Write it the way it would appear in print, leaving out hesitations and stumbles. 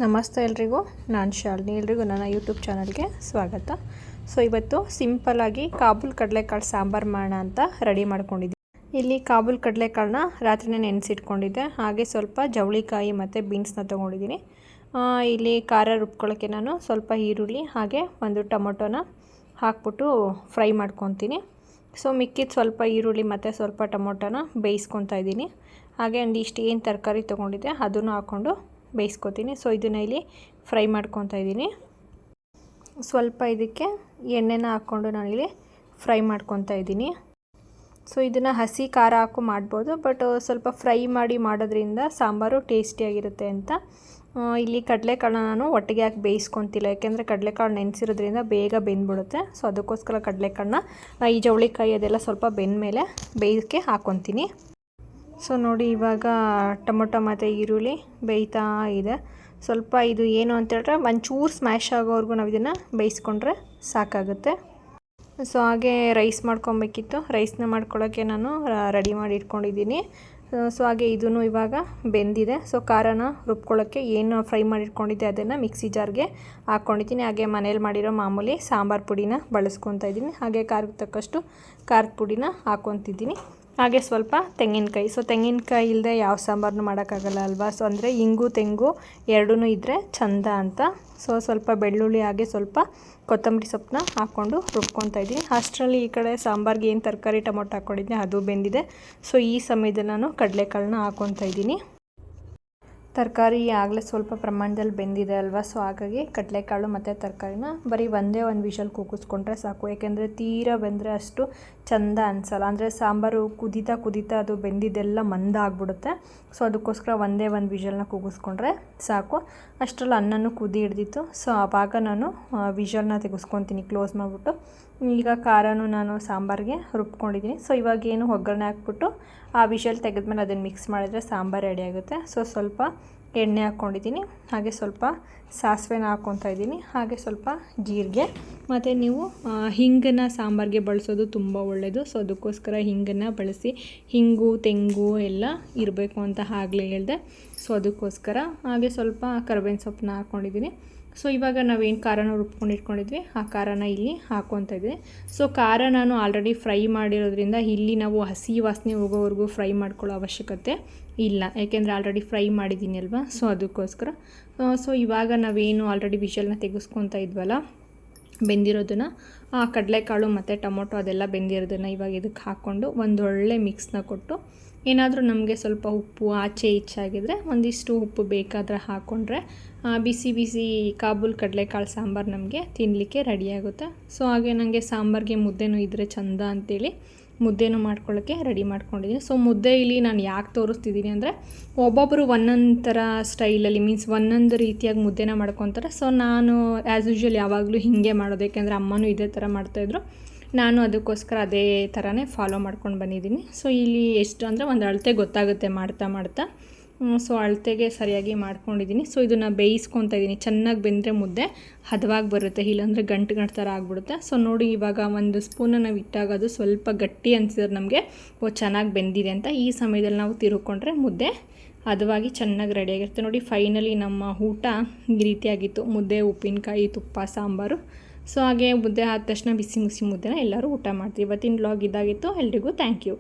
ನಮಸ್ತೆ ಎಲ್ರಿಗೂ, ನಾನು ಶಾಲಿನಿ. ಎಲ್ರಿಗೂ ನನ್ನ ಯೂಟ್ಯೂಬ್ ಚಾನಲ್ಗೆ ಸ್ವಾಗತ. ಸೊ ಇವತ್ತು ಸಿಂಪಲ್ಲಾಗಿ ಕಾಬೂಲ್ ಕಡಲೆಕಾಳು ಸಾಂಬಾರು ಮಾಡೋಣ ಅಂತ ರೆಡಿ ಮಾಡ್ಕೊಂಡಿದ್ದೀನಿ. ಇಲ್ಲಿ ಕಾಬೂಲ್ ಕಡಲೆಕಾಳನ್ನ ರಾತ್ರಿನೇ ನೆನೆಸಿಟ್ಕೊಂಡಿದ್ದೆ. ಹಾಗೆ ಸ್ವಲ್ಪ ಜವಳಿಕಾಯಿ ಮತ್ತು ಬೀನ್ಸ್ನ ತೊಗೊಂಡಿದ್ದೀನಿ. ಇಲ್ಲಿ ಖಾರ ರುಬ್ಕೊಳ್ಳೋಕ್ಕೆ ನಾನು ಸ್ವಲ್ಪ ಈರುಳ್ಳಿ ಹಾಗೆ ಒಂದು ಟೊಮೊಟೊನ ಹಾಕ್ಬಿಟ್ಟು ಫ್ರೈ ಮಾಡ್ಕೊತೀನಿ. ಸೊ ಮಿಕ್ಕಿದ ಸ್ವಲ್ಪ ಈರುಳ್ಳಿ ಮತ್ತು ಸ್ವಲ್ಪ ಟೊಮೊಟೊನ ಬೇಯಿಸ್ಕೊತಾ ಇದ್ದೀನಿ. ಹಾಗೆ ಒಂದಿಷ್ಟು ಏನು ತರಕಾರಿ ತೊಗೊಂಡಿದ್ದೆ ಅದನ್ನು ಹಾಕ್ಕೊಂಡು ಬೇಯಿಸ್ಕೊತೀನಿ. ಸೊ ಇದನ್ನು ಇಲ್ಲಿ ಫ್ರೈ ಮಾಡ್ಕೊತಾ ಇದ್ದೀನಿ. ಸ್ವಲ್ಪ ಇದಕ್ಕೆ ಎಣ್ಣೆನ ಹಾಕ್ಕೊಂಡು ನಾನಿಲ್ಲಿ ಫ್ರೈ ಮಾಡ್ಕೊತಾ ಇದ್ದೀನಿ. ಸೊ ಇದನ್ನು ಹಸಿ ಖಾರ ಹಾಕು ಮಾಡ್ಬೋದು, ಬಟ್ ಸ್ವಲ್ಪ ಫ್ರೈ ಮಾಡಿ ಮಾಡೋದ್ರಿಂದ ಸಾಂಬಾರು ಟೇಸ್ಟಿಯಾಗಿರುತ್ತೆ ಅಂತ ಇಲ್ಲಿ ಕಡಲೆಕಾಳನ್ನ ನಾನು ಒಟ್ಟಿಗೆ ಹಾಕಿ ಬೇಯಿಸ್ಕೊತಿಲ್ಲ. ಯಾಕೆಂದರೆ ಕಡಲೆಕಾಳು ನೆನೆಸಿರೋದ್ರಿಂದ ಬೇಗ ಬೆಂದ್ಬಿಡುತ್ತೆ. ಸೊ ಅದಕ್ಕೋಸ್ಕರ ಕಡಲೆಕಾಳನ್ನ ಈ ಜವಳಿಕಾಯಿ ಅದೆಲ್ಲ ಸ್ವಲ್ಪ ಬೆಂದಮೇಲೆ ಬೇಯೋಕ್ಕೆ ಹಾಕ್ಕೊತೀನಿ. ಸೊ ನೋಡಿ, ಇವಾಗ ಟೊಮೊಟೊ ಮತ್ತು ಈರುಳ್ಳಿ ಬೇಯ್ತಾ ಇದೆ. ಸ್ವಲ್ಪ ಇದು ಏನು ಅಂತೇಳಿದ್ರೆ ಒಂಚೂರು ಸ್ಮ್ಯಾಶ್ ಆಗೋವರೆಗೂ ನಾವು ಇದನ್ನು ಬೇಯಿಸ್ಕೊಂಡ್ರೆ ಸಾಕಾಗುತ್ತೆ. ಸೊ ಹಾಗೆ ರೈಸ್ ಮಾಡ್ಕೊಬೇಕಿತ್ತು. ರೈಸ್ನ ಮಾಡ್ಕೊಳ್ಳೋಕ್ಕೆ ನಾನು ರೆಡಿ ಮಾಡಿ ಇಟ್ಕೊಂಡಿದ್ದೀನಿ. ಸೊ ಹಾಗೆ ಇದನ್ನು ಇವಾಗ ಬೆಂದಿದೆ. ಸೊ ಖಾರನ ರುಬ್ಕೊಳ್ಳೋಕ್ಕೆ ಏನು ಫ್ರೈ ಮಾಡಿಟ್ಕೊಂಡಿದ್ದೆ ಅದನ್ನು ಮಿಕ್ಸಿ ಜಾರ್ಗೆ ಹಾಕ್ಕೊಂಡಿದ್ದೀನಿ. ಹಾಗೆ ಮನೇಲಿ ಮಾಡಿರೋ ಮಾಮೂಲಿ ಸಾಂಬಾರು ಪುಡಿನ ಬಳಸ್ಕೊತಾ ಇದ್ದೀನಿ. ಹಾಗೆ ಖಾರಕ್ಕೆ ತಕ್ಕಷ್ಟು ಖಾರದ ಪುಡಿನ ಹಾಕ್ಕೊತಿದ್ದೀನಿ. ಹಾಗೆ ಸ್ವಲ್ಪ ತೆಂಗಿನಕಾಯಿ. ಸೊ ತೆಂಗಿನಕಾಯಿ ಇಲ್ಲದೆ ಯಾವ ಸಾಂಬಾರನ್ನು ಮಾಡೋಕ್ಕಾಗಲ್ಲ ಅಲ್ವಾ. ಸೊ ಅಂದರೆ ಇಂಗು ತೆಂಗು ಎರಡೂ ಇದ್ದರೆ ಚಂದ ಅಂತ. ಸೊ ಸ್ವಲ್ಪ ಬೆಳ್ಳುಳ್ಳಿ ಹಾಗೆ ಸ್ವಲ್ಪ ಕೊತ್ತಂಬರಿ ಸೊಪ್ಪನ್ನ ಹಾಕ್ಕೊಂಡು ರುಬ್ಕೊತಾ ಇದ್ದೀನಿ. ಅಷ್ಟರಲ್ಲಿ ಈ ಕಡೆ ಸಾಂಬಾರಿಗೆ ಏನು ತರಕಾರಿ ಟೊಮೊಟೊ ಹಾಕ್ಕೊಂಡಿದ್ದೆ ಅದು ಬೆಂದಿದೆ. ಸೊ ಈ ಸಮಯದಲ್ಲಿ ನಾನು ಕಡಲೆಕಾಳನ್ನ ಹಾಕ್ಕೊತಾ ಇದ್ದೀನಿ. ತರಕಾರಿ ಆಗಲೇ ಸ್ವಲ್ಪ ಪ್ರಮಾಣದಲ್ಲಿ ಬೆಂದಿದೆ ಅಲ್ವಾ. ಸೊ ಹಾಗಾಗಿ ಕಡಲೆಕಾಳು ಮತ್ತು ತರಕಾರಿನ ಬರೀ ಒಂದೇ ಒಂದು ವಿಷಲ್ ಕೂಗಿಸ್ಕೊಂಡ್ರೆ ಸಾಕು. ಏಕೆಂದರೆ ತೀರಾ ಬೆಂದರೆ ಅಷ್ಟು ಚಂದ ಅನಿಸಲ್ಲ. ಅಂದರೆ ಸಾಂಬಾರು ಕುದೀತಾ ಅದು ಬೆಂದಿದ್ದೆಲ್ಲ ಮಂದ ಆಗಿಬಿಡುತ್ತೆ. ಸೊ ಅದಕ್ಕೋಸ್ಕರ ಒಂದೇ ಒಂದು ವಿಷಲ್ನ ಕೂಗಿಸ್ಕೊಂಡ್ರೆ ಸಾಕು. ಅಷ್ಟರಲ್ಲಿ ಅನ್ನನೂ ಕುದಿ ಹಿಡ್ದಿತ್ತು. ಸೊ ಆವಾಗ ನಾನು ವಿಷಲ್ನ ತೆಗೆಸ್ಕೊತೀನಿ ಕ್ಲೋಸ್ ಮಾಡಿಬಿಟ್ಟು. ಈಗ ಖಾರನೂ ನಾನು ಸಾಂಬಾರಿಗೆ ರುಬ್ಕೊಂಡಿದ್ದೀನಿ. ಸೊ ಇವಾಗ ಏನು ಒಗ್ಗರಣೆ ಹಾಕ್ಬಿಟ್ಟು ಆ ವಿಷಲ್ ತೆಗೆದ್ಮೇಲೆ ಅದನ್ನು ಮಿಕ್ಸ್ ಮಾಡಿದ್ರೆ ಸಾಂಬಾರು ರೆಡಿ ಆಗುತ್ತೆ. ಸೊ ಸ್ವಲ್ಪ ಎಣ್ಣೆ ಹಾಕ್ಕೊಂಡಿದ್ದೀನಿ. ಹಾಗೆ ಸ್ವಲ್ಪ ಸಾಸಿವೆನ ಹಾಕ್ಕೊತಾ ಇದ್ದೀನಿ. ಹಾಗೆ ಸ್ವಲ್ಪ ಜೀರಿಗೆ ಮತ್ತು ನೀವು ಹಿಂಗನ್ನು ಸಾಂಬಾರಿಗೆ ಬಳಸೋದು ತುಂಬ ಒಳ್ಳೆಯದು. ಸೊ ಅದಕ್ಕೋಸ್ಕರ ಹಿಂಗನ್ನು ಬಳಸಿ. ಹಿಂಗು ತೆಂಗು ಎಲ್ಲ ಇರಬೇಕು ಅಂತ ಆಗಲೇ ಹೇಳಿದೆ. ಸೊ ಅದಕ್ಕೋಸ್ಕರ ಹಾಗೆ ಸ್ವಲ್ಪ ಕರಿಬೇವಿನ ಸೊಪ್ಪನ್ನ ಹಾಕ್ಕೊಂಡಿದ್ದೀನಿ. ಸೊ ಇವಾಗ ನಾವೇನು ಖಾರನ ರುಬ್ಕೊಂಡು ಇಟ್ಕೊಂಡಿದ್ವಿ ಆ ಖಾರನ ಇಲ್ಲಿ ಹಾಕ್ಕೊತಾ ಇದ್ವಿ. ಸೊ ಖಾರ ನಾನು ಆಲ್ರೆಡಿ ಫ್ರೈ ಮಾಡಿರೋದ್ರಿಂದ ಇಲ್ಲಿ ನಾವು ಹಸಿ ವಾಸನೆ ಹೋಗೋವರೆಗೂ ಫ್ರೈ ಮಾಡ್ಕೊಳ್ಳೋ ಅವಶ್ಯಕತೆ ಇಲ್ಲ. ಯಾಕೆಂದರೆ ಆಲ್ರೆಡಿ ಫ್ರೈ ಮಾಡಿದ್ದೀನಿ ಅಲ್ವಾ. ಸೊ ಅದಕ್ಕೋಸ್ಕರ ಸೊ ಇವಾಗ ನಾವೇನು ಆಲ್ರೆಡಿ ವಿಷಲ್ನ ತೆಗೆಸ್ಕೊತಾ ಇದ್ವಲ್ಲ ಬೆಂದಿರೋದನ್ನು, ಆ ಕಡಲೆಕಾಳು ಮತ್ತು ಟೊಮೊಟೊ ಅದೆಲ್ಲ ಬೆಂದಿರೋದನ್ನು ಇವಾಗ ಇದಕ್ಕೆ ಹಾಕ್ಕೊಂಡು ಒಂದೊಳ್ಳೆ ಮಿಕ್ಸ್ನ ಕೊಟ್ಟು, ಏನಾದರೂ ನಮಗೆ ಸ್ವಲ್ಪ ಉಪ್ಪು ಆಚೆ ಈಚಾಗಿದ್ರೆ ಒಂದಿಷ್ಟು ಉಪ್ಪು ಬೇಕಾದರೆ ಹಾಕ್ಕೊಂಡ್ರೆ ಬಿಸಿ ಬಿಸಿ ಕಾಬೂಲ್ ಕಡಲೆಕಾಳು ಸಾಂಬಾರು ನಮಗೆ ತಿನ್ನಲಿಕ್ಕೆ ರೆಡಿಯಾಗುತ್ತೆ. ಸೊ ಹಾಗೆ ನನಗೆ ಸಾಂಬಾರಿಗೆ ಮುದ್ದೆನೂ ಇದ್ದರೆ ಚಂದ ಅಂತೇಳಿ ಮುದ್ದೆನೂ ಮಾಡ್ಕೊಳ್ಳೋಕ್ಕೆ ರೆಡಿ ಮಾಡ್ಕೊಂಡಿದ್ದೀನಿ. ಸೊ ಮುದ್ದೆ ಇಲ್ಲಿ ನಾನು ಯಾಕೆ ತೋರಿಸ್ತಿದ್ದೀನಿ ಅಂದರೆ ಒಬ್ಬೊಬ್ಬರು ಒಂದೊಂದು ಥರ ಸ್ಟೈಲಲ್ಲಿ ಒಂದೊಂದು ರೀತಿಯಾಗಿ ಮುದ್ದೆನ ಮಾಡ್ಕೊತಾರೆ. ಸೊ ನಾನು ಆ್ಯಸ್ ಯೂಶ್ವಲ್ ಯಾವಾಗಲೂ ಹೀಗೆ ಮಾಡೋದು. ಯಾಕೆಂದರೆ ಅಮ್ಮನೂ ಇದೇ ಥರ ಮಾಡ್ತಾಯಿದ್ರು. ನಾನು ಅದಕ್ಕೋಸ್ಕರ ಅದೇ ಥರನೇ ಫಾಲೋ ಮಾಡ್ಕೊಂಡು ಬಂದಿದ್ದೀನಿ. ಸೊ ಇಲ್ಲಿ ಎಷ್ಟು ಅಂದರೆ ಒಂದು ಅಳತೆ ಗೊತ್ತಾಗುತ್ತೆ ಮಾಡ್ತಾ. ಸೊ ಅಳತೆಗೆ ಸರಿಯಾಗಿ ಮಾಡ್ಕೊಂಡಿದ್ದೀನಿ. ಸೊ ಇದನ್ನು ಬೇಯಿಸ್ಕೊತಾ ಇದ್ದೀನಿ. ಚೆನ್ನಾಗಿ ಬೆಂದರೆ ಮುದ್ದೆ ಹದವಾಗಿ ಬರುತ್ತೆ, ಇಲ್ಲಾಂದರೆ ಗಂಟು ಥರ ಆಗಿಬಿಡುತ್ತೆ. ಸೊ ನೋಡಿ, ಇವಾಗ ಒಂದು ಸ್ಪೂನ ನಾವು ಇಟ್ಟಾಗ ಅದು ಸ್ವಲ್ಪ ಗಟ್ಟಿ ಅನಿಸಿದ್ರೆ ನಮಗೆ ಚೆನ್ನಾಗಿ ಬೆಂದಿದೆ ಅಂತ. ಈ ಸಮಯದಲ್ಲಿ ನಾವು ತಿರುಕೊಂಡ್ರೆ ಮುದ್ದೆ ಹದವಾಗಿ ಚೆನ್ನಾಗಿ ರೆಡಿಯಾಗಿರುತ್ತೆ. ನೋಡಿ, ಫೈನಲಿ ನಮ್ಮ ಊಟ ಈ ರೀತಿಯಾಗಿತ್ತು. ಮುದ್ದೆ, ಉಪ್ಪಿನಕಾಯಿ, ತುಪ್ಪ, ಸಾಂಬಾರು. ಸೊ ಹಾಗೆ ಮುದ್ದೆ ಆದ ತಕ್ಷಣ ಬಿಸಿ ಮುದ್ದೆನ ಎಲ್ಲರೂ ಊಟ ಮಾಡ್ತೀವಿ. ಇವತ್ತಿನ ವ್ಲಾಗ್ ಇದಾಗಿತ್ತು. ಎಲ್ರಿಗೂ ಥ್ಯಾಂಕ್ ಯು.